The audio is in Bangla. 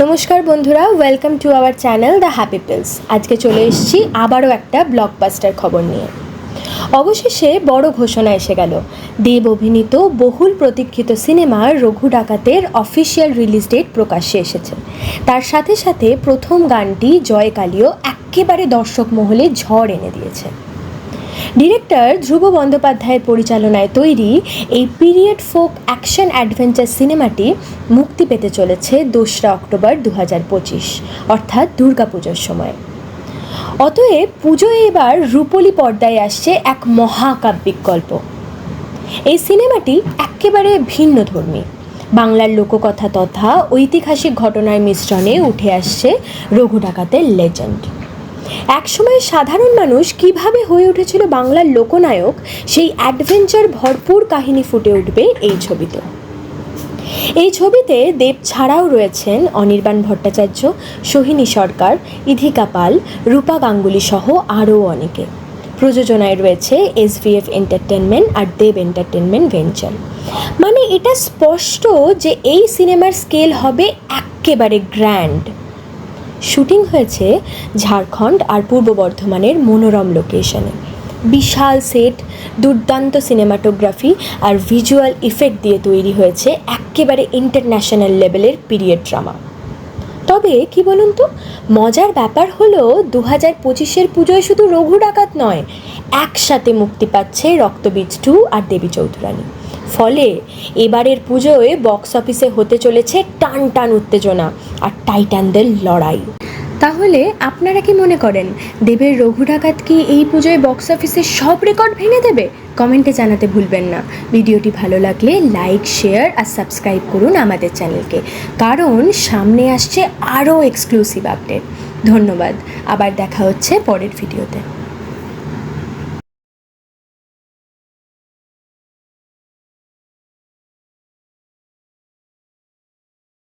নমস্কার বন্ধুরা, welcome to our channel the happy pills. আজকে চলে এসেছি আবারও একটা ব্লকবাস্টার খবর নিয়ে। অবশেষে বড় ঘোষণা এসে গেল। দেব অভিনীত বহুল প্রতীক্ষিত সিনেমা রঘু ডাকাতের অফিসিয়াল রিলিজ ডেট প্রকাশ্যে এসেছে। তার সাথে সাথে প্রথম গানটি জয় কালিও একেবারে দর্শক মহলে ঝড় এনে দিয়েছে। ডিরেক্টর ধ্রুব বন্দ্যোপাধ্যায়ের পরিচালনায় তৈরি এই পিরিয়ড ফোক অ্যাকশন অ্যাডভেঞ্চার সিনেমাটি মুক্তি পেতে চলেছে 2রা অক্টোবর 2025, অর্থাৎ দুর্গাপুজোর সময়। অতএব পুজোয় এবার রূপলী পর্দায় আসছে এক মহাকাব্যিক গল্প। এই সিনেমাটি একেবারে ভিন্নধর্মী। বাংলার লোককথা তথা ঐতিহাসিক ঘটনার মিশ্রণে উঠে আসছে রঘু ডাকাতের লেজেন্ড। একসময় সাধারণ মানুষ কিভাবে হয়ে উঠেছিল বাংলার লোকনায়ক, সেই অ্যাডভেঞ্চার ভরপুর কাহিনী ফুটে উঠবে এই ছবিতে। এই ছবিতে দেব ছাড়াও রয়েছেন অনির্বাণ ভট্টাচার্য, সোহিনী সরকার, ইধিকা পাল, রূপা গাঙ্গুলি সহ আরও অনেকে। প্রযোজনায় রয়েছে SVF এন্টারটেনমেন্ট আর দেব এন্টারটেনমেন্ট ভেঞ্চার। মানে এটা স্পষ্ট যে এই সিনেমার স্কেল হবে একেবারে গ্র্যান্ড। শুটিং হয়েছে ঝাড়খণ্ড আর পূর্ব বর্ধমানের মনোরম লোকেশনে। বিশাল সেট, দুর্দান্ত সিনেমাটোগ্রাফি আর ভিজুয়াল ইফেক্ট দিয়ে তৈরি হয়েছে একেবারে ইন্টারন্যাশনাল লেভেলের পিরিয়ড ড্রামা। তবে কি বলুন তো, মজার ব্যাপার হলো 2025-এর পুজোয় শুধু রঘু ডাকাত নয়, একসাথে মুক্তি পাচ্ছে রক্তবীজ 2 আর দেবী চৌধুরানী। ফলে এবারের পুজোয় বক্স অফিসে হতে চলেছে টান টান উত্তেজনা আর টাইটানদের লড়াই। তাহলে আপনারা কি মনে করেন, দেবের রঘু ডাকাত কি এই পুজোয় বক্স অফিসে সব রেকর্ড ভেঙে দেবে? কমেন্টে জানাতে ভুলবেন না। ভিডিওটি ভালো লাগলে লাইক, শেয়ার আর সাবস্ক্রাইব করুন আমাদের চ্যানেলকে, কারণ সামনে আসছে আরও এক্সক্লুসিভ আপডেট। ধন্যবাদ, আবার দেখা হচ্ছে পরের ভিডিওতে।